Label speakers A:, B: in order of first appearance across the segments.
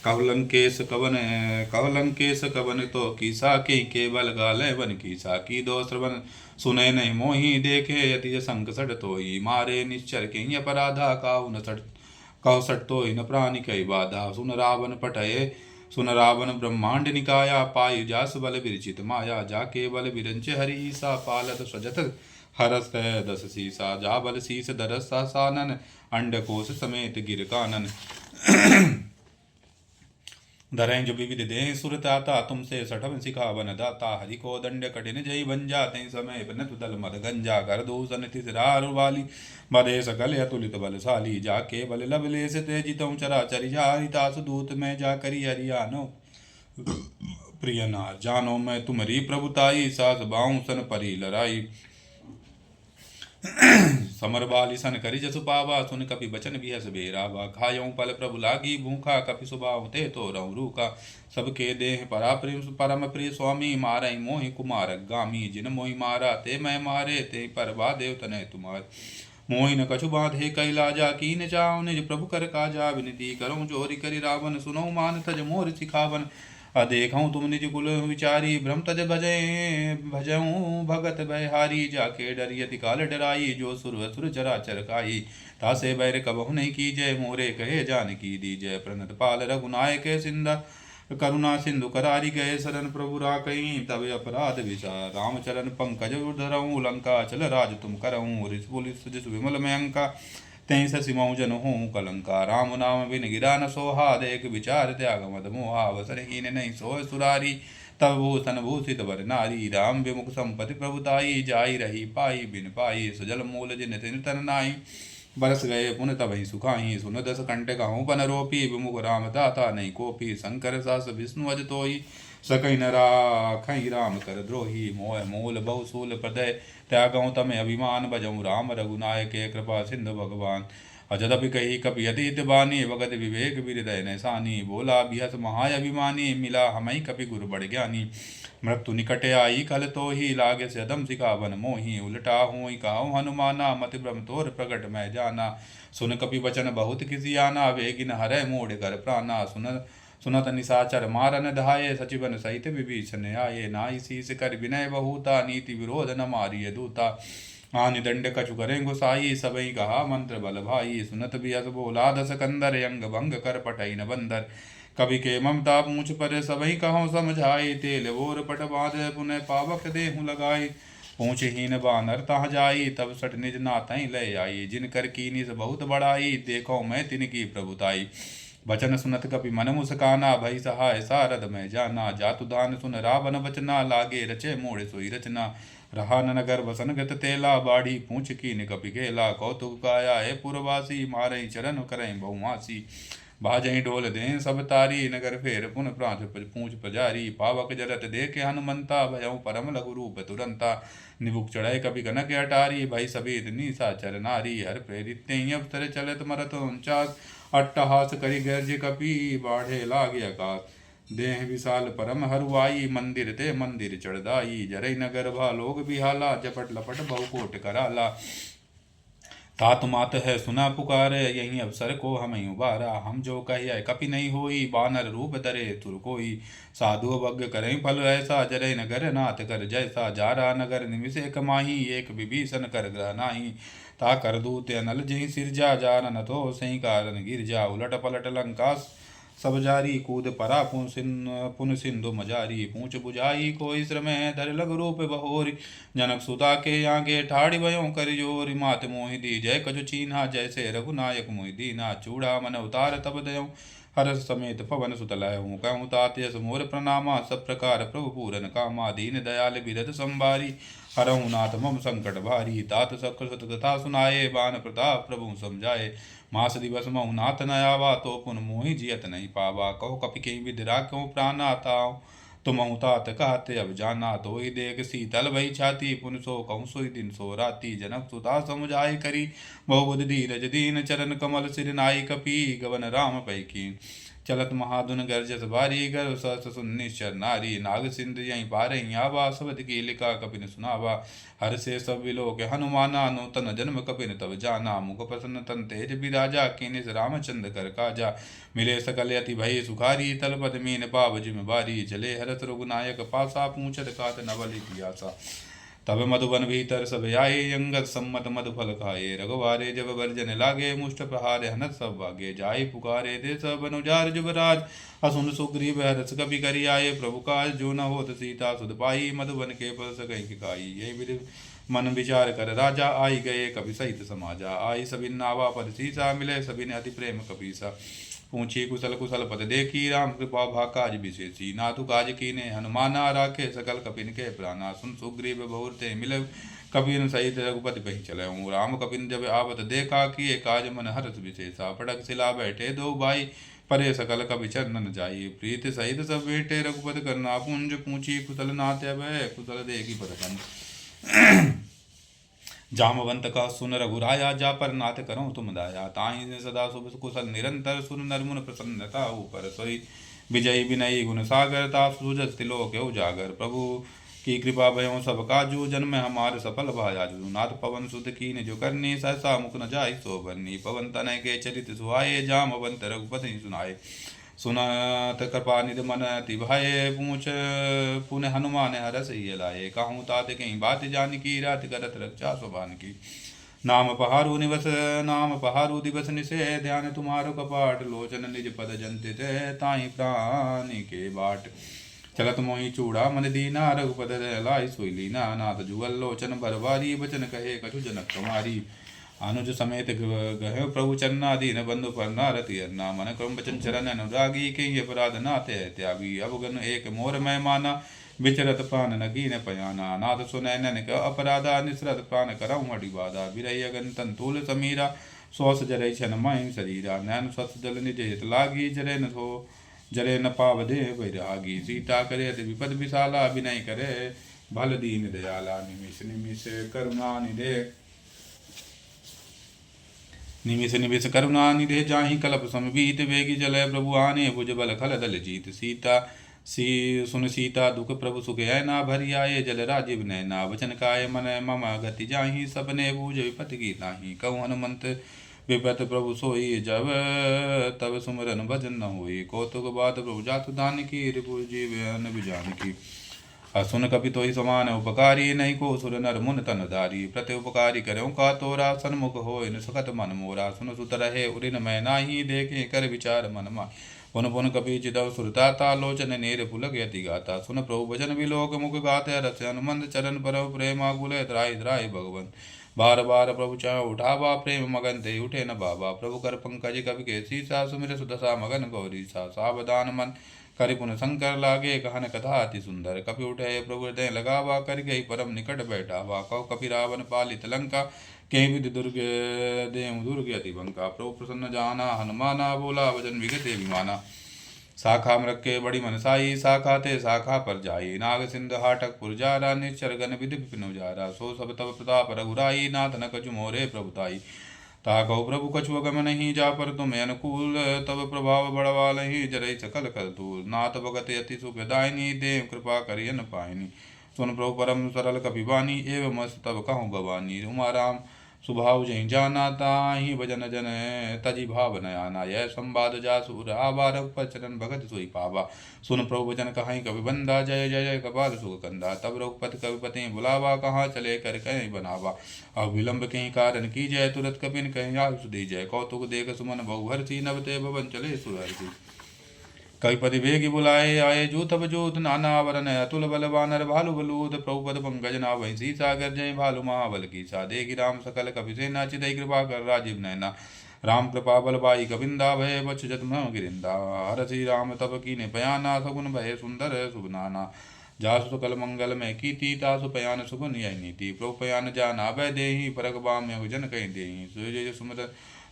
A: कवलंकेश कवन तो कीसा की केवल गाले बन कीसा की दो श्रवण सुने नहीं मोही देखे यति संकट तोई मारे निश्चर के अपराधा काहु न सट कहो सट तो न प्राणी कई बाधा सुन रावण ब्रह्मांड निकाया पायु जास बल विरचित माया जाके बल विरंच हरि सा पालत सजत हरस दस सीसा जा बल शीस दरस सा सानन अंडकोश समेत गिर कानन धरें जो विविध देह सुरताता तुमसे सठम सिखावन दाता हरि को दंड कठिन जय बन जाते समय बनत दल मद गंजा कर दूषण तिसरार वाली बधे सकल अतुलित बलशाली जाके बल लब ले से तेजितों चरा चरि जारितासु दूत में जा करी हरियानो प्रिय नार जानो मैं तुम्हारी प्रभुताई सास बाऊं सन परी लड़ाई समर बाली सन करि जसु पावा सुन कपि बचन बिहस बेरावा खायऊं पल प्रभु लागी भूखा कपि सुबाव ते तो रहूं रूखा सबके देह परा प्रेम परम प्रिय स्वामी मारई मोहि कुमार गामी जिन मोहि मारा ते मैं मारे ते पर बा देव तनय तुम्हार मोहि न कछु बाधे कैलाजा कीन चाव निज प्रभु कर काजा विनती करूं जोरि करि रावण सुनौ मान तज मोर सिखावन देखऊँ तुम निज कुल विचारी भ्रम तज भजे भजऊँ भगत बहारी जाके डरियति काल डराई जो सुर असुर चराचर काई तासे बैर कबहु नहीं कीजय मोरे कहे जानकी दीजय प्रणत पाल रघुनायक सिंधा करुणा सिंधु करारी गए शरण प्रभु राकई तब अपराध विचार रामचरण पंकज उधरऊँ लंका चल राज तुम करऊँ रिस विमल मयंका तई ससिमऊ जन हूँ कलंका राम नाम बिन गिरा न सोहा देख विचार त्याग मद मोहा अवसर हीन नहीं सोय सुरारी तब भूषण भूषित वर नारी राम विमुख संपत्ति प्रभुताई जाई रही पाई बिन पाई सुजल मूल जिन तिन तन नाई बरस गए पुन तबहि सुखाही सुन दस कंठ कहूँ पन रोपी विमुख राम दाता नहीं कोपी शंकर सास विष्णु अज तोई सकई न राखई राम कर द्रोही मोह मूल बहुसूल प्रदय त्यागऊँ तमें अभिमान बजऊँ राम रघुनायक कृपा सिंधु भगवान अजदपि कही कपि अतीत बानी वगत विवेक हृदय नैसानी बोला बिहस महाअभिमानी मिला हमई कपि गुरु बड़ ज्ञानी मृत्यु निकटे आई कल तो ही लागे से दम सिखावन मोही उलटा हुई कहाऊँ हनुमाना मति ब्रह्म तोर प्रकट मैं जाना सुन कपि वचन बहुत किसी आना वेगिन हरै मोड़ कर प्राणा सुनत निशाचर मारन धाये सचिवन सहित विभीषण आये नाई शीस कर विनय बहुता नीति विरोध न मारिय दूता आनि दंड कछु करें गुसाई सबई कहा मंत्र बल भाई सुनत बियस बोला दस कंदर अंग भंग कर पटई न बंदर कवि के ममता पूछ पर सबई कहो समझाई तेल वोर पट बांध पुनः पावक देहु लगाई पूछहीन बानर तह जाई तब सठ निज नातई ले आई जिन कर कीनिस बहुत बड़ाई देखो मैं तिनकी प्रभुताई बचन सुनत कपि मन मुस्काना भई सहाय सारद में जाना जातु दान सुन रावण वचना लागे रचे मोड़ सोई रचना रहा नगर वसन गत तेला बाढ़ी पूछ की कपि केला कौतुक काया है पुरवासी मारई चरण करई बहुमासी भाजई ढोल दें सब तारी नगर फेर पुन प्रांत पूछ पजारी पावक जरत देखे हनुमंता भयऊ परम लघु रूप तुरंता निबुक चढ़ाई कपि कनक अटारी भई सभी निशा चर नारी हर प्रेरित अवसर चलत मरत उनचास अट्टहास करि गर्ज कपि बाढ़े लागे आकाश देह विशाल परम हरुआई मंदिर ते मंदिर चढ़दाई जरई नगर भा लोग बिहाला जपट लपट बहुकोट कराला तात मात है सुना पुकारे यही अवसर को हम उबारा हम जो कहिए कपि नहीं होई बानर रूप धरे तुर कोई साधु भग्य करें फल ऐसा जरे नगर नाथ कर जैसा जारा नगर निमिषे कमाही एक विभीषण कर ग्रह नाही ता कर दूत अनल जही सिरजा जार न तो सही कारण गिर जा उलट पलट लंका सब जारी कूद परा पुन सिंधु मजारी पूछ बुझाई कोई श्रम धर लग रूप बहोरी जनक सुता के आगे ठाड़ी भयो कर जोरी मात मोहि दी जय कछु चीन्हा जैसे रघुनायक मोहि दीना चूड़ा मन उतार तब दयो हरस समेत पवन सुत लहूँ कहूँ तात यस मोर प्रणामा सब प्रकार प्रभु पूरन कामा दीन दयाल बिरद संभारी हरहु नाथ मम संकट भारी तात सकृत कथा सुनाए बान प्रताप प्रभु समझाए मास दिवस महु नाथ न आवा तो पुन मोहि जियत नहीं पावा कहो कपि के विदरा क्यों प्राणा ताओ तुम तात कहते अब जाना तो ही देख शीतल भई छाती पुन सो कहूँ सोई दिन सो राती जनक सुता समुझाई करी बहुबुध धीरज दीन चरण कमल सिर नाई कपि गवन राम पैकी चलत महाधुन गर्जस भारी गर्व सहस सुन निश्चर नारी। नाग सिंध यहीं पारही आवा, सबद की लिखा कपिन सुनावा। हर से सब विलोक हनुमाना, नूतन जन्म कपिन तब जाना। मुख प्रसन्न तन तेज बिराजा, कीनिस रामचंद्र कर काजा। मिले सकल यति भय सुखारी, तलपत मीन पाव जिम बारी। चले हरत रघुनायक पासा, पूछत कात नवल पियासा। तब मधुबन भीतर सब आए, अंगद सम्मत मधु फल खाए। रघुवारे जब वर्जन लागे, मुष्ट प्रहारे हनत सब भागे। जाय पुकारे दे सब अनुजार जुबराज, असुन सुग्रीव हरस कपि करी आए। प्रभु काज जो न होत सीता सुध पाई, मधुबन के पल सकई खाई। ये विधि मन विचार कर राजा, आई गए कपि सहित समाजा। आई सबिन नावा पर सीसा, मिले सबिन अति प्रेम कपीसा। पूछी कुशल कुशल पद देखी, राम कृपा भा काज विशेषी। नाथु काज कीने हनुमाना, राखे सकल कपिन के प्राणा। सुन सुग्रीव बहुर ते मिलऊ, कपिन सहित रघुपति पहि चलऊँ। राम कपिन जब आवत देखा, किए काज मन हर्ष विशेषा। फटक सिला बैठे दो भाई, परे सकल कपि चरणन जाई। प्रीत सहित सब बेटे रघुपति करना पुंज। पूछी कुशल नाथ भय, कुशल देखी पद जामवंत का सुन रघुराया, जा पर नाथ करो तुम दाया। ताहि सदा शुभ कुशल निरंतर, सुन नरमुन प्रसन्नता ऊपर सोई। विजयी विनयी गुण सागर, ता सूजस तिलोक उजागर। प्रभु की कृपा भयों सब काजू, जन्म हमार सफल भायाजू। नाथ पवन सुत कीन जो करनी, सहसा मुख न जाय सो बरनी। पवन तनय के चरित सुहाए, जामवंत रघुपति सुनाए। सुनत कृपा निधि मन अति भाए, पूछ पुण्य हनुमान हरस ये लाए। कहूँ तात कहीं बात जानकी, रात करत रक्षा सुबान की। नाम पहारु दिवस निसे, ध्यान तुम्हारो कपाट। लोचन निज पद जंतित, ताहि प्राण के बाट। चलत मोहि चूड़ा मन दीना, रघुपद लाई सोई लीना। नाथ जुगल लोचन बरबारी, बचन कहे कछु जनक कुमारी। अनुज समेत गहे प्रभु चरना, दीन बंधु परना रति अन्ना। मन क्रम बचन चरण अनुरागी, के अपराध नाते त्यागी। अब गन एक मोर मैं माना, विचरत प्राण नगी न पयाना। नाथ सुनय नैन अपराधा, निसरत प्राण करऊँ अति बाधा। बिरही अगन तंतुल समीरा, श्वास जरय छन माहि शरीरा। नैन स्वच्छ जल निज हित लागी, जरे न पाव दे बैरागी। सीता करे अति विपद विशाला, विनय करे भल दीन दयाला। निमिष निमिष करुणा निमिष करुणा निधे, जाहि कलप समबीत। वेगी चलय प्रभु आने, भुज बल खल दल जीत। सुन सीता दुख प्रभु सुख ऐना, भरी आए जल राजीव नैना। वचन काय मन मम गति जाहि, सपने बूझ विपत की नाही। कहूँ हनुमंत विपत प्रभु सोई, जब तब सुमरन भजन न होई। कौतुक बात प्रभु जातु दान की, रिपु जीवन बिजान की। सुन कपि तोहि समान उपकारी, नहीं को सुर नर मुन तन धारी। प्रति उपकारी करें का तोरा, सन्मुख होय न सुखत मन मोरा। सुन सुत रहे उरिन मैं नाही, देखे कर विचार मन मा। पुन पुन कपि चितव सुरताता, लोचन नेर पुलक यति गाता। सुन प्रभु भजन विलोक मुख गाते, रस हनुमंत चरण परव प्रेमा गुले त्राहि त्राहि भगवंत। बार बार प्रभु चाह उठावा, प्रेम मगन ते उठे न बाबा। प्रभु कर पंकज कवि के सीसा, सुमिर सुदशा मगन गौरी सा। सावधान मन करि पुन शंकर लागे, कहन कथा अति सुंदर। कपि उठे प्रभु हृदय लगावा, कर गई परम निकट बैठावा। कौ कपि रावण पालित लंका, के विधि दुर्ग अति बंका। प्रभु प्रसन्न जाना हनुमाना, बोला वचन विगते विमाना। शाखा रखे बड़ी मनसाई, शाखा ते शाखा पर जाई। नाग सिंध हाटक पुरजारा, निश्चर गण विधि विपिन उजारा। सो सब तब प्रताप रघुराई, नाथ न कछु मोरे प्रभुताई। ता कहो प्रभु कछु अगम नहीं, जा पर तुम अनुकूल। तब प्रभाव बड़वा नहीं, जरई सकल कर तूल। नाथ भगत अति सुखदायनी, देव कृपा करियन पायनी। सुन प्रभु परम सरल कपिवानी, एवं अस तब कहूँ गवानी। उमा राम स्वभाव जहि जाना, ताहि भजन जन तजि भाव न आना। यह संवाद जासुर आवा, रघुपति चरण भगत सोई पावा। सुन प्रभु वचन कहाई कवि बंदा, जय जय जय कपाल सुख कंदा। तब रघुपति कविपति बुलावा, कहाँ चले कर कहीं बनावा। अब विलंब कहीं कारण की जय, तुरत कपिन कहीं आयुष दी जय। कौतुक देख सुमन बहुहर्षि, नभ ते भवन चले सुहर्षि। कविपति वेगी बुलाए, आए जूत बजूत नाना वरन। अतुल बल वानर भालु बलूत, प्रभुपद पंकज नाभि सीसा। गर्जय भालु महाबल कीसा। देखि राम सकल कपि सेना, चितई कृपा कर राजीव नैना। राम कृपा बल बाई कविंदा, भय बछ जत गिरिंदा। हरषि राम तब कीने पयाना, सगुन भय सुंदर शुभ नाना। जासु सकल मंगल में कीति, तासु पयान सुगुन यही नीति। प्रभु पयान जाना भय देहि, परग बाम जन कहीं देहि। सुजय सुमर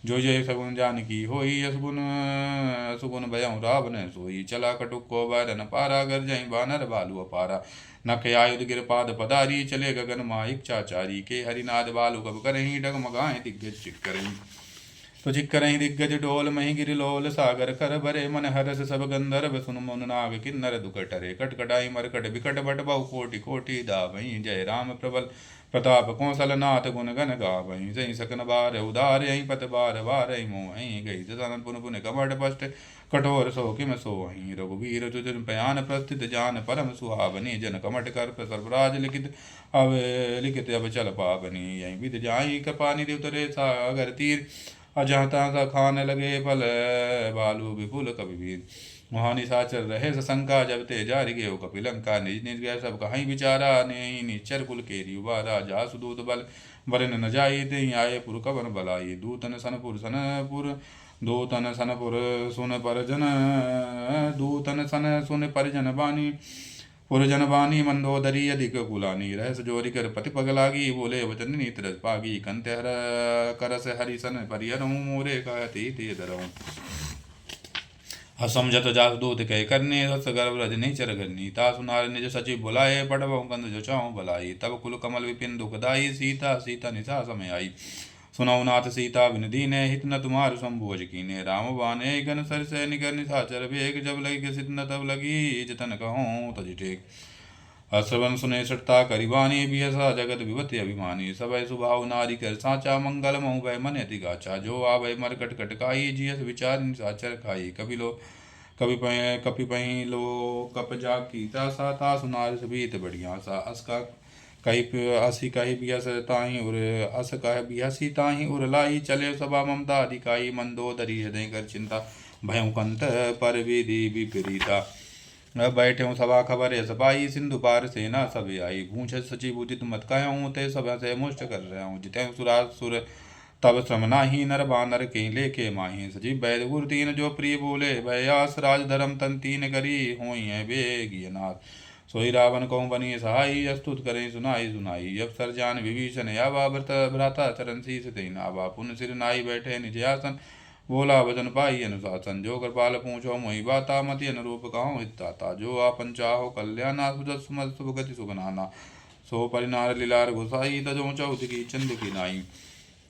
A: जो जय सगुन जानकी होई, असुगुन भयं रावण सोई। चला कटुक को बैरन पारा, गर्जई बानर भालु अपारा। नख आयुध गिरपाद पदारी, चले गगन माइक चाचारी। के हरिनाद बालु कब करहीं, डगमगाएं दिग्गज चित करहीं। तुझि करहि दिग्गज डोल मही गिरिलोल सागर कर भरे मन हरस सब गंधर्व सुन मुन नाग किन्नर दुख टरे कटकटाई मरकट बिकट बट बहु कोटि कोटि दावहीं जय राम प्रबल प्रताप कौशल नाथ गुण गण गावहीं जय सकन बार उदार यहीं पत बार बार मोहि गई जन पुन पुन कमट पष्ट कठोर सो किम सोहि रघुवीर तुजन पयान प्रस्थित जान परम सुहावनी जन कमट कर सर्वराज लिखित अब लिखित अब चल पावनी यहीं विद जाई कृपा निधि उतरे सागर तीर अजहता सा खान लगे फल बालू विपुल कवि मोहानी साचर रहे सशंका जब ते जारि गयो कपिलंका निज निज गया सब कहीं विचारा नहीं निचर कुल केरी उबारा जा सुदूत बल वरन न जाई ते आये पुर कवन बलाई दूतन सनपुर दूतन सनपुर सुन परजन दूतन सन सुन परिजन बानी पुरजन बानी मंदोदरी अधिक कुलानी रहस जोरी कर पति पग लागी बोले वचन नीत रस पागी कंत हर करस हरिसन परिहरऊँ मोरे कहती ते धरऊँ असमझत जास दूत कह करने रस गर्भ रज निचर गन्नी तासु नार निज सचिव बुलाए पटवऊ कंद जो चाऊँ भलाई तब कुल कमल विपिन दुखदाई सीता सीता निशा समय आई सुनौ नाथ सीता बिन दीने हित न तुम्हार संभोज कीने राम बाने गन सर से निकर निशाचर बेग जब लगी किसित न तब लगी जतन कहूँ तज टेक अश्रवन सुने सटता करिवानी बिहसा जगत विवति अभिमानी सबय सुभाव नारी कर साचा मंगल महु भय मन अति गाचा जो आवय मरकट कटकाई जियस विचार निशाचर खाई कपि पही लो कप जाकी सा ता सुनार सबीत बढ़िया सा अस्का कही असी कही बिहस ताही उर अस कह बिहसी ताही उर लाई चले सभा ममता अधिकाई मंदोदरी हृदय कर चिंता भयं कंत पर विधि विपरीता बैठे हूँ सभा खबर है सपाई सिंधु पार सेना सब आई भूछ सचिव उदित मत कहूँ ते सभा से मुष्ट कर रहा हूँ जिते सुरासुर तब श्रम नाही नर बानर के लेके माही सचिव वैद गुर तीन जो प्रिय बोले भयास राज धर्म तन तीन करी हो बेगिय नाथ सोई रावण कहूँ बनी सहाई अस्तुत करें सुनाई सुनाई अब सर जान विभीषण या व्रत भ्राता चरण शीस तेन आवा पुन सिर नाई बैठे निज आसन बोला वचन पाई अनुशासन जो कृपाल पूछो मोहि बाता मति अनुरूप कहूँ हिताता जो आपन चाहो कल्याणा सुजत सुमत शुभ गति सुगनाना सो परिनार लीलार घुसाई तजो चौथ की चंद की नाई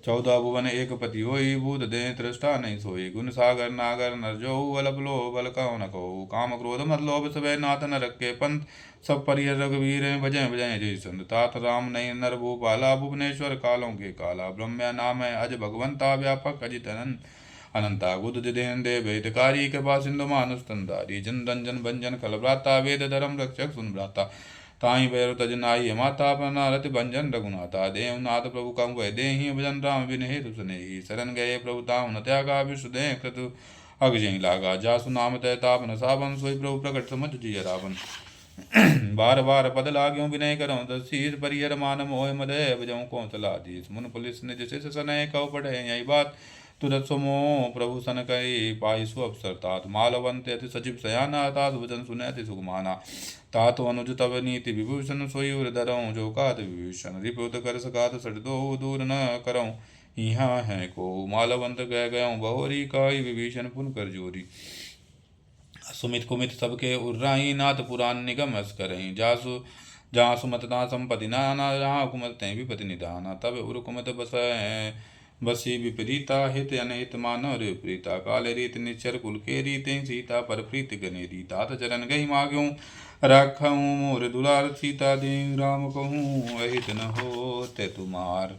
A: 14 भुवन एक पति होई भूत दे त्रष्टा नहीं सोई गुण सागर नागर नर जो बल लो बल कहो न कहो काम क्रोध मत लोभ सबे नाथ न रखे पंथ सब परिहर रघुवीर बजय बजय जय संत तात राम नहीं नर भूपाला भुवनेश्वर कालों के काला ब्रह्म्या नाम है अज भगवंता व्यापक अजित अनंता गुद देन दे वेदकारी कृपा सिंधु मानुस्तंदारी जन रंजन भंजन कल भ्राता वेद धर्म रक्षक सुन भ्राता ताई भैरव तजनाई माता प्रनारति भंजन रघुनाथा देवनाथ प्रभु कम वह देहि भजन राम बिन हेतु सुनेहि शरण गए प्रभु ताम न त्यागा विष्णुदेह कृतु अगजय लागा जासु नाम तय तापन सावन सोई प्रभु प्रकट समझ जिय रावण बार बार पद लाग्यों विनय करो दशीर परिहर मान मोह मदय बजऊँ कौशलाधीश मुन पुलिस ने जैसे सनय कहो पढ़े यही बात तुरत सुमो प्रभु सन कई पाई सु अवसर तात मालवंत अति सचिव सयाना तात वचन सुने अति सुगमाना तात अनुज तब नीति विभूषण सोई उर धरऊँ जो कात विभूषण रिपुत कर सकात सट दो दूर न करऊँ यहाँ है को मालवंत कह गयों बहुरी काई विभीषण पुन कर जोरी सुमित कुमित सबके उर्राई नाथ पुराण निगम अस करहीं जासु जहाँ सुमतना संपति नाना जहाँ कुमत तय विपति निदाना तब उर कुमत बसी विपरीता हित अनहित मानव रे प्रीता काल रीत निचर कुल के रीते सीता पर प्रीत गने रीता चरण गई माग्यूं राखूं मोर दुलार सीता दे राम कहूँ अहित न हो ते तुमार।